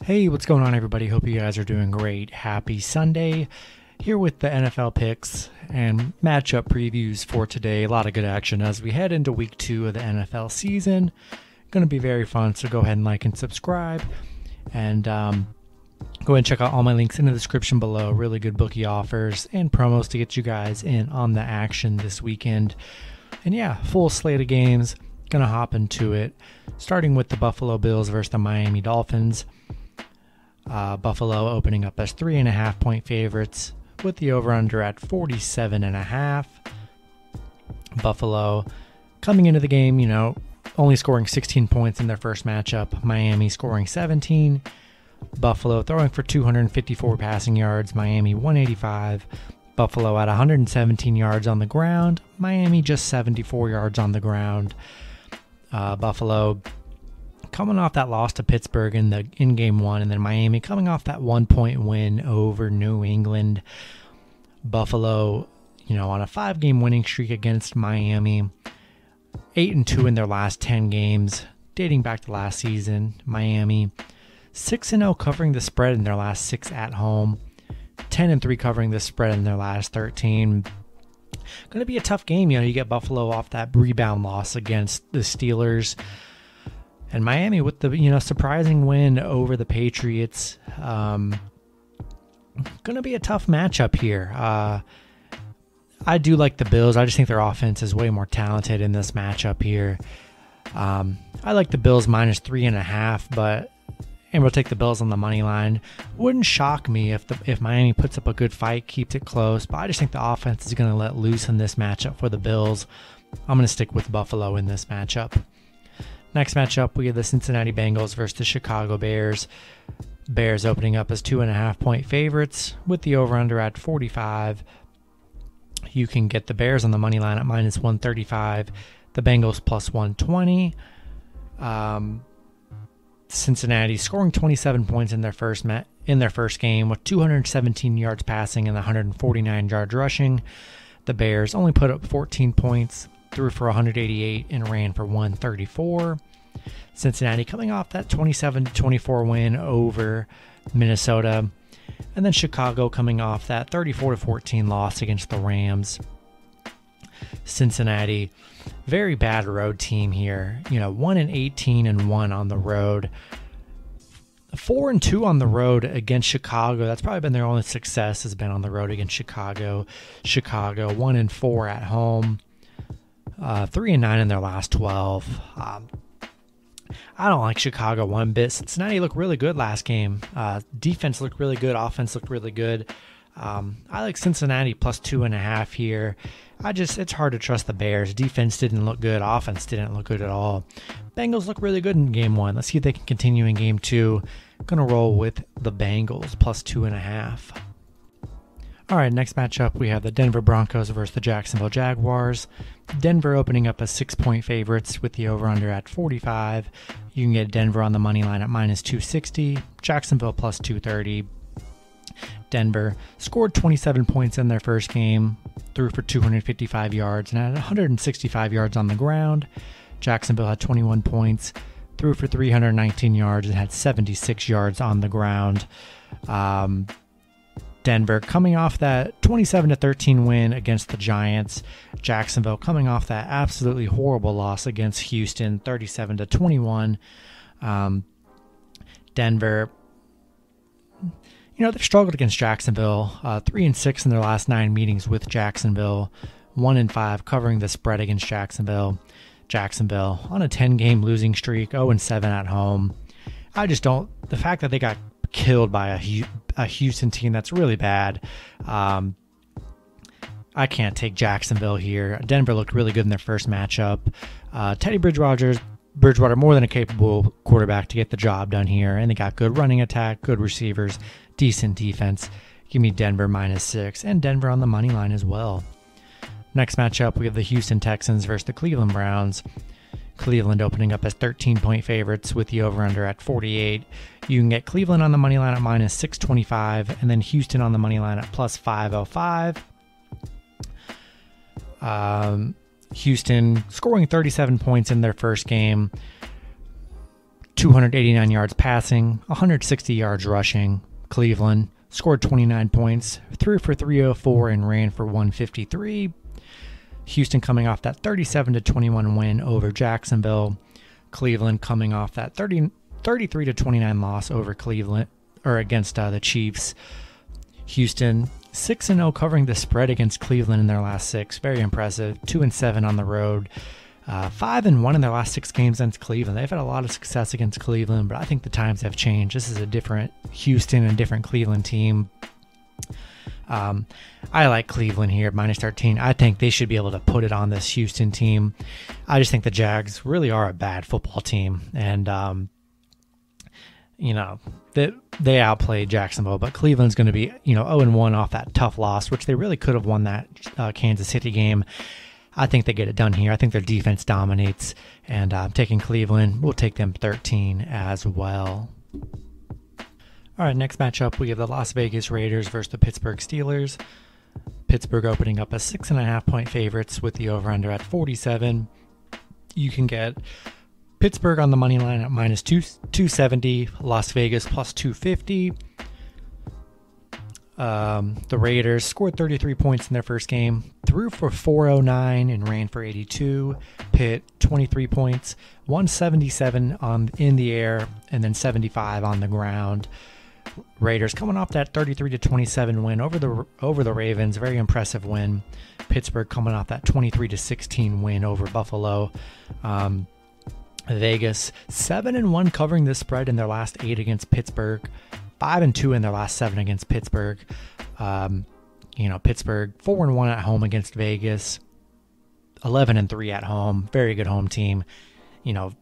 Hey, what's going on, everybody? Hope you guys are doing great. Happy Sunday. Here with the NFL picks and matchup previews for today. A lot of good action as we head into week 2 of the NFL season. Going to be very fun, so go ahead and like and subscribe. And go ahead and check out all my links in the description below. Really good bookie offers and promos to get you guys in on the action this weekend. And yeah, full slate of games. Going to hop into it. Starting with the Buffalo Bills versus the Miami Dolphins. Buffalo opening up as 3.5-point favorites with the over-under at 47.5. Buffalo coming into the game, only scoring 16 points in their first matchup. Miami scoring 17. Buffalo throwing for 254 passing yards. Miami 185. Buffalo at 117 yards on the ground. Miami just 74 yards on the ground. Buffalo coming off that loss to Pittsburgh in game 1, and then Miami coming off that 1-point win over New England. Buffalo, on a 5-game winning streak against Miami, 8-2 in their last 10 games, dating back to last season. Miami 6-0 covering the spread in their last 6 at home, 10-3 covering the spread in their last 13. Going to be a tough game. You get Buffalo off that rebound loss against the Steelers. And Miami with the surprising win over the Patriots. Going to be a tough matchup here. I do like the Bills. I just think their offense is way more talented in this matchup here. I like the Bills minus 3.5, and we'll take the Bills on the money line. Wouldn't shock me if Miami puts up a good fight, keeps it close, but I just think the offense is going to let loose in this matchup for the Bills. I'm going to stick with Buffalo in this matchup. Next matchup, we have the Cincinnati Bengals versus the Chicago Bears. Bears opening up as 2.5-point favorites with the over-under at 45. You can get the Bears on the money line at minus 135. The Bengals plus 120. Cincinnati scoring 27 points in their first game with 217 yards passing and 149 yards rushing. The Bears only put up 14 points, threw for 188 and ran for 134. Cincinnati coming off that 27-24 win over Minnesota. And then Chicago coming off that 34-14 loss against the Rams. Cincinnati, very bad road team here. 1-18-1 on the road. 4-2 on the road against Chicago. That's probably been their only success, has been on the road against Chicago. Chicago 1-4 at home. 3-9 in their last 12. I don't like Chicago one bit. Cincinnati looked really good last game. Defense looked really good. Offense looked really good. I like Cincinnati plus 2.5 here. It's hard to trust the Bears. Defense didn't look good. Offense didn't look good at all. Bengals look really good in game 1. Let's see if they can continue in game 2. Going to roll with the Bengals plus 2.5. All right, next matchup, we have the Denver Broncos versus the Jacksonville Jaguars. Denver opening up as 6-point favorites with the over-under at 45. You can get Denver on the money line at minus 260. Jacksonville plus 230. Denver scored 27 points in their first game, threw for 255 yards, and had 165 yards on the ground. Jacksonville had 21 points, threw for 319 yards, and had 76 yards on the ground. Denver coming off that 27-13 win against the Giants. Jacksonville coming off that absolutely horrible loss against Houston, 37-21. Denver, they've struggled against Jacksonville. 3-6 in their last 9 meetings with Jacksonville. 1-5 covering the spread against Jacksonville. Jacksonville on a 10-game losing streak, 0-7 at home. The fact that they got killed by a Houston team that's really bad. I can't take Jacksonville here. Denver looked really good in their first matchup. Teddy Bridgewater, more than a capable quarterback to get the job done here, and they got good running attack, good receivers, decent defense. Give me Denver minus 6 and Denver on the money line as well. Next matchup, we have the Houston Texans versus the Cleveland Browns. Cleveland opening up as 13-point favorites with the over-under at 48. You can get Cleveland on the money line at minus 625, and then Houston on the money line at plus 505. Houston scoring 37 points in their first game. 289 yards passing, 160 yards rushing. Cleveland scored 29 points, threw for 304 and ran for 153. Houston coming off that 37-21 win over Jacksonville. Cleveland coming off that 33-29 loss over Cleveland or against the Chiefs. Houston 6-0 covering the spread against Cleveland in their last 6. Very impressive. 2-7 on the road. 5-1 in their last 6 games against Cleveland. They've had a lot of success against Cleveland, but I think the times have changed. This is a different Houston and different Cleveland team. I like Cleveland here, -13. I think they should be able to put it on this Houston team. I just think the Jags really are a bad football team, and they outplayed Jacksonville, but Cleveland's going to be 0-1 off that tough loss, which they really could have won that Kansas City game. I think they get it done here. I think their defense dominates, and I'm taking Cleveland. We'll take them 13 as well. All right, next matchup, we have the Las Vegas Raiders versus the Pittsburgh Steelers. Pittsburgh opening up as 6.5-point favorites with the over-under at 47. You can get Pittsburgh on the money line at -270, Las Vegas +250. The Raiders scored 33 points in their first game, threw for 409 and ran for 82. Pitt 23 points, 177 in the air, and then 75 on the ground. Raiders coming off that 33-27 win over the Ravens, very impressive win. Pittsburgh coming off that 23-16 win over Buffalo. Vegas 7-1 covering this spread in their last 8 against Pittsburgh, 5-2 in their last 7 against Pittsburgh. Pittsburgh 4-1 at home against Vegas, 11-3 at home. Very good home team.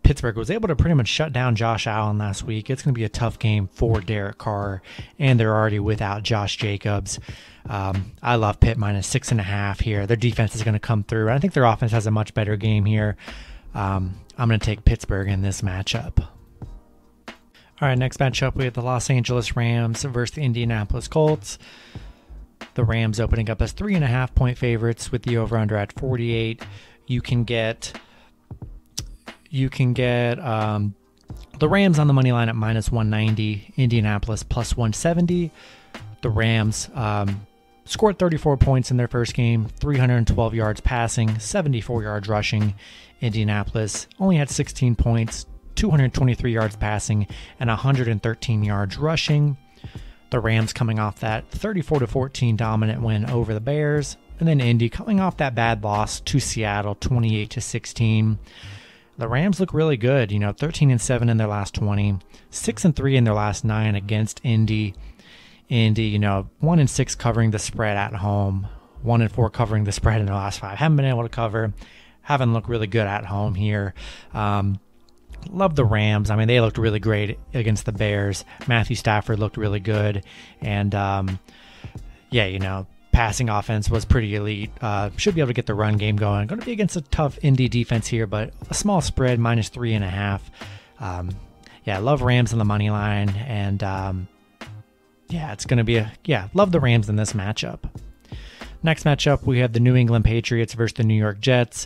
Pittsburgh was able to pretty much shut down Josh Allen last week. It's going to be a tough game for Derek Carr, and they're already without Josh Jacobs. I love Pitt -6.5 here. Their defense is going to come through. I think their offense has a much better game here. I'm going to take Pittsburgh in this matchup. All right, next matchup, we have the Los Angeles Rams versus the Indianapolis Colts. The Rams opening up as 3.5-point favorites with the over-under at 48. You can get the Rams on the money line at -190, Indianapolis +170. The Rams scored 34 points in their first game, 312 yards passing, 74 yards rushing. Indianapolis only had 16 points, 223 yards passing, and 113 yards rushing. The Rams coming off that 34-14 dominant win over the Bears, and then Indy coming off that bad loss to Seattle, 28-16. The Rams look really good, 13-7 in their last 20, 6-3 in their last 9 against Indy. Indy, 1-6 covering the spread at home, 1-4 covering the spread in their last 5. Haven't been able to cover, haven't looked really good at home here. Love the Rams. I mean, they looked really great against the Bears. Matthew Stafford looked really good. And, passing offense was pretty elite. Should be able to get the run game going. Going to be against a tough Indy defense here, but a small spread, -3.5. Love Rams on the money line. And, it's going to be love the Rams in this matchup. Next matchup, we have the New England Patriots versus the New York Jets.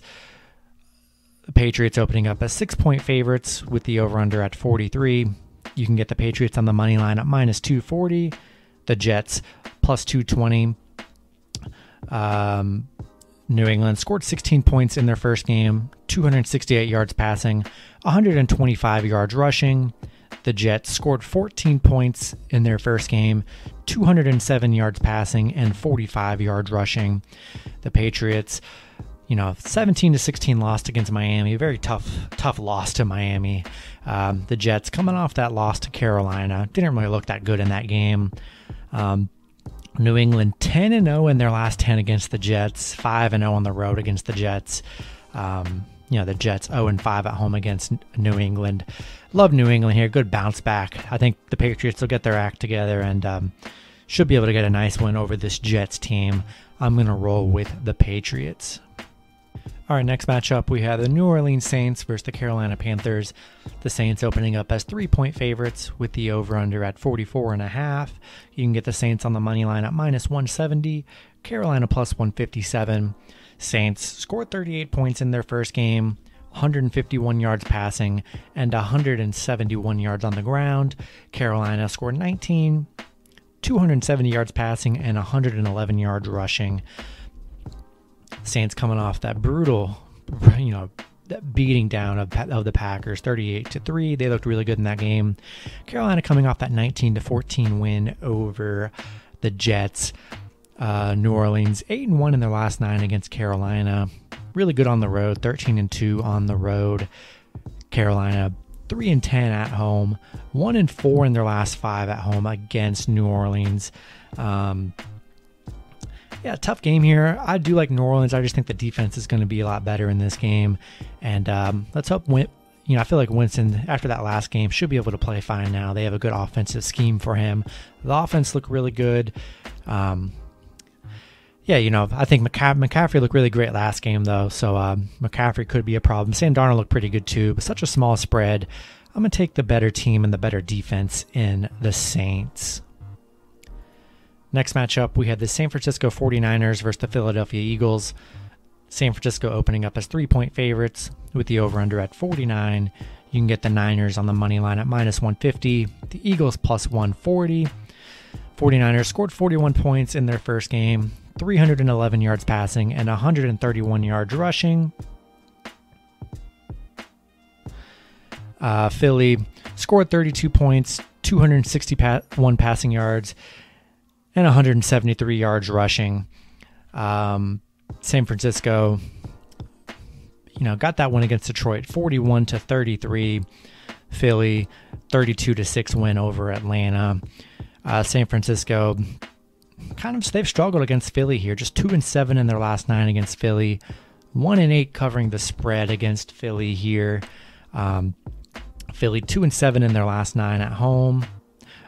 The Patriots opening up as 6-point favorites with the over-under at 43. You can get the Patriots on the money line at -240. The Jets +220. New England scored 16 points in their first game, 268 yards passing, 125 yards rushing. The Jets scored 14 points in their first game, 207 yards passing, and 45 yards rushing. The Patriots, 17-16 lost against Miami. A very tough loss to Miami. The Jets coming off that loss to Carolina. Didn't really look that good in that game. New England 10-0 in their last 10 against the Jets, 5-0 on the road against the Jets. The Jets 0-5 at home against New England. Love New England here. Good bounce back. I think the Patriots will get their act together and should be able to get a nice win over this Jets team. I'm going to roll with the Patriots. All right, next matchup, we have the New Orleans Saints versus the Carolina Panthers. The Saints opening up as 3-point favorites with the over-under at 44.5. You can get the Saints on the money line at -170, Carolina +157. Saints scored 38 points in their first game, 151 yards passing, and 171 yards on the ground. Carolina scored 19, 270 yards passing, and 111 yards rushing. Saints coming off that brutal, that beating down of the Packers, 38-3. They looked really good in that game. Carolina coming off that 19-14 win over the Jets. New Orleans 8-1 in their last 9 against Carolina. Really good on the road, 13-2 on the road. Carolina 3-10 at home, 1-4 in their last 5 at home against New Orleans. Tough game here. I do like New Orleans. I just think the defense is going to be a lot better in this game. And let's hope I feel like Winston, after that last game, should be able to play fine now. They have a good offensive scheme for him. The offense looked really good. I think McCaffrey looked really great last game, though. So McCaffrey could be a problem. Sam Darnold looked pretty good, too. But such a small spread. I'm going to take the better team and the better defense in the Saints. Next matchup, we have the San Francisco 49ers versus the Philadelphia Eagles. San Francisco opening up as 3-point favorites with the over-under at 49. You can get the Niners on the money line at -150. The Eagles +140. 49ers scored 41 points in their first game, 311 yards passing, and 131 yards rushing. Philly scored 32 points, 261 passing yards, and 173 yards rushing. San Francisco, got that one against Detroit, 41-33. Philly, 32-6 win over Atlanta. San Francisco, they've struggled against Philly here. Just 2-7 in their last 9 against Philly. 1-8 covering the spread against Philly here. Philly 2-7 in their last 9 at home.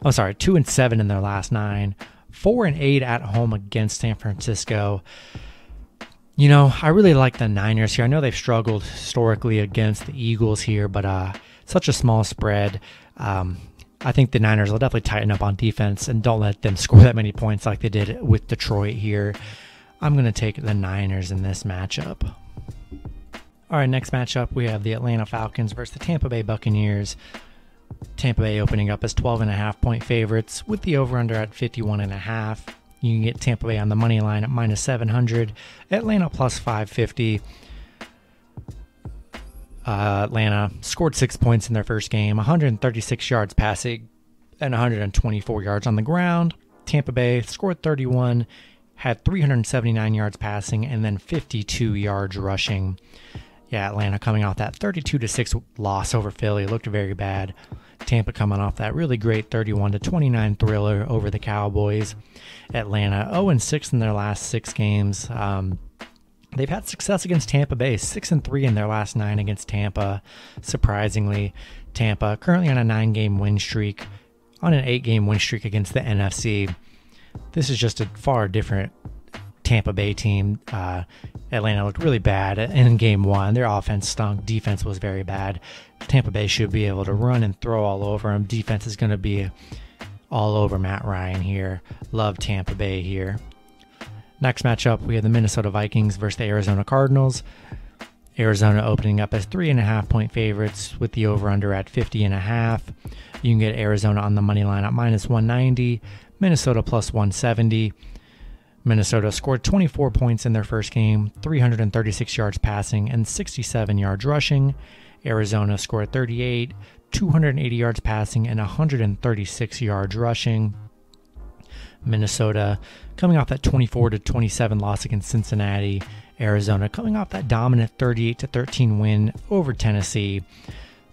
2-7 in their last 9. 4-8 at home against San Francisco. I really like the Niners here. I know they've struggled historically against the Eagles here, but such a small spread. I think the Niners will definitely tighten up on defense and don't let them score that many points like they did with Detroit here. I'm going to take the Niners in this matchup. All right, next matchup, we have the Atlanta Falcons versus the Tampa Bay Buccaneers. Tampa Bay opening up as 12.5-point favorites with the over-under at 51.5. You can get Tampa Bay on the money line at -700. Atlanta +550. Atlanta scored 6 points in their first game, 136 yards passing and 124 yards on the ground. Tampa Bay scored 31, had 379 yards passing and then 52 yards rushing. Atlanta coming off that 32-6 loss over Philly looked very bad. Tampa coming off that really great 31-29 thriller over the Cowboys. Atlanta 0-6 in their last 6 games. They've had success against Tampa Bay, 6-3 in their last 9 against Tampa. Surprisingly, Tampa currently on a 9-game win streak, on an 8-game win streak against the NFC. This is just a far different Tampa Bay team. Atlanta looked really bad in game 1. Their offense stunk. Defense was very bad. Tampa Bay should be able to run and throw all over them. Defense is going to be all over Matt Ryan here. Love Tampa Bay here. Next matchup, we have the Minnesota Vikings versus the Arizona Cardinals. Arizona opening up as 3.5-point favorites with the over-under at 50.5. You can get Arizona on the money line at -190. Minnesota +170. Minnesota scored 24 points in their first game, 336 yards passing and 67 yards rushing. Arizona scored 38, 280 yards passing and 136 yards rushing. Minnesota coming off that 24-27 loss against Cincinnati. Arizona coming off that dominant 38-13 win over Tennessee.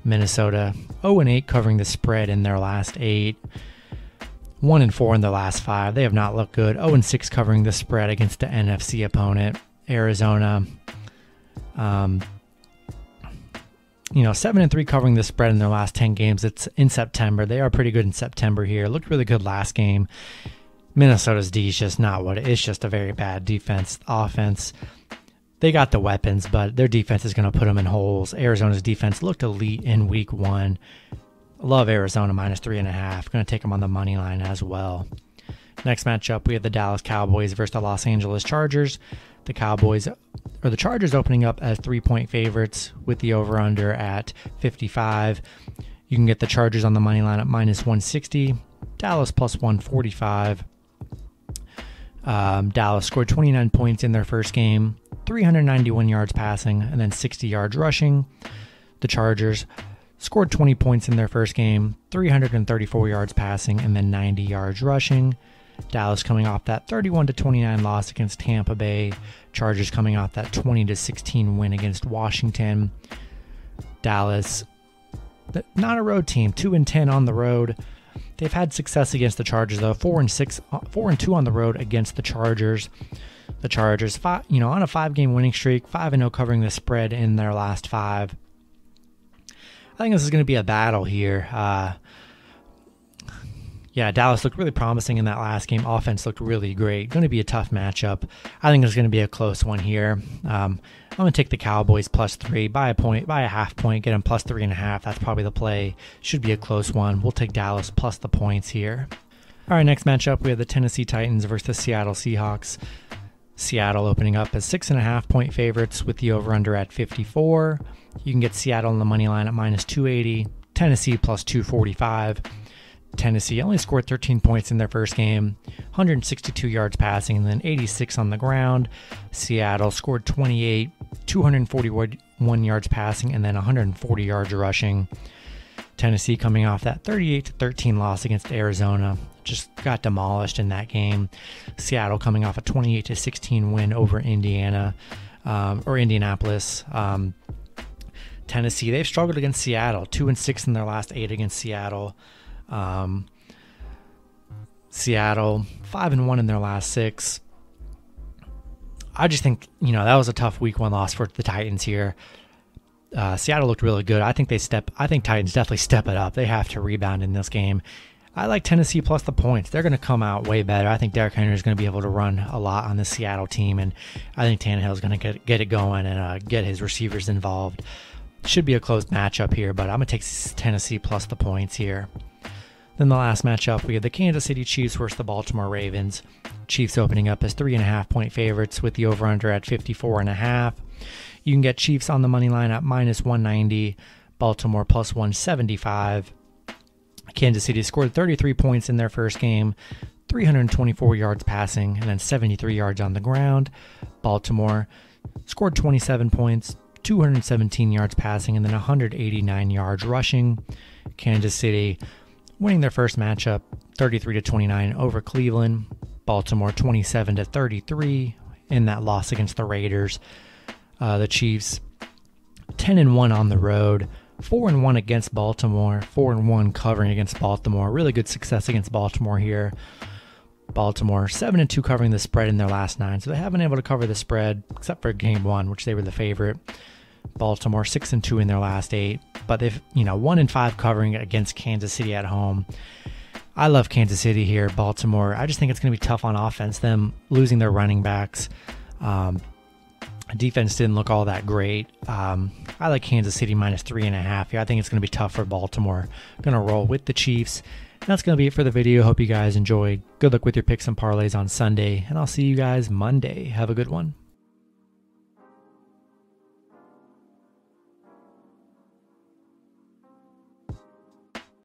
Minnesota 0-8 covering the spread in their last 8. 1-4 in their last 5. They have not looked good. 0-6 covering the spread against the NFC opponent. Arizona, 7-3 covering the spread in their last 10 games. It's in September. They are pretty good in September here. Looked really good last game. Minnesota's D is just not what it is. It's just a very bad defense. Offense, they got the weapons, but their defense is going to put them in holes. Arizona's defense looked elite in week 1. Love Arizona -3.5. Going to take them on the money line as well. Next matchup, we have the Dallas Cowboys versus the Los Angeles Chargers. The Chargers opening up as 3-point favorites with the over-under at 55. You can get the Chargers on the money line at -160. Dallas plus 145. Dallas scored 29 points in their first game, 391 yards passing, and then 60 yards rushing. The Chargers scored 20 points in their first game, 334 yards passing, and then 90 yards rushing. Dallas coming off that 31-29 loss against Tampa Bay. Chargers coming off that 20-16 win against Washington. Dallas, not a road team, 2-10 on the road. They've had success against the Chargers though, 4-2 on the road against the Chargers. The Chargers, on a 5-game winning streak, 5-0 covering the spread in their last 5. I think this is going to be a battle here. Dallas looked really promising in that last game. Offense looked really great. Going to be a tough matchup. I think it's going to be a close one here. I'm going to take the Cowboys +3, by a half point, get them +3.5. That's probably the play. Should be a close one. We'll take Dallas plus the points here. All right, next matchup, we have the Tennessee Titans versus the Seattle Seahawks. Seattle opening up as 6.5-point favorites with the over-under at 54. You can get Seattle on the money line at -280. Tennessee +245. Tennessee only scored 13 points in their first game, 162 yards passing, and then 86 on the ground. Seattle scored 28, 241 yards passing, and then 140 yards rushing. Tennessee coming off that 38-13 loss against Arizona, just got demolished in that game. Seattle coming off a 28-16 win over Indianapolis. Tennessee, they've struggled against Seattle, 2-6 in their last 8 against Seattle. Seattle 5-1 in their last 6. I just think that was a tough week 1 loss for the Titans here. Seattle looked really good. I think Titans definitely step it up. They have to rebound in this game. I like Tennessee plus the points. They're going to come out way better. I think Derrick Henry is going to be able to run a lot on the Seattle team, and I think Tannehill is going to get it going and get his receivers involved. Should be a close matchup here, but I'm going to take Tennessee plus the points here. Then the last matchup, we have the Kansas City Chiefs versus the Baltimore Ravens. Chiefs opening up as 3.5-point favorites with the over-under at 54.5. You can get Chiefs on the money line at -190, Baltimore +175. Kansas City scored 33 points in their first game, 324 yards passing, and then 73 yards on the ground. Baltimore scored 27 points, 217 yards passing, and then 189 yards rushing. Kansas City winning their first matchup 33-29 over Cleveland. Baltimore 27-33 in that loss against the Raiders. The Chiefs 10-1 on the road, 4-1 against Baltimore, 4-1 covering against Baltimore. Really good success against Baltimore here. Baltimore 7-2 covering the spread in their last 9, so they haven't been able to cover the spread except for game 1, which they were the favorite. Baltimore 6-2 in their last 8, but they've 1-5 covering against Kansas City at home. I love Kansas City here. Baltimore, I just think it's going to be tough on offense. Them losing their running backs. Defense didn't look all that great. I like Kansas City -3.5 here. I think it's going to be tough for Baltimore. Going to roll with the Chiefs. And that's going to be it for the video. Hope you guys enjoyed. Good luck with your picks and parlays on Sunday, and I'll see you guys Monday. Have a good one.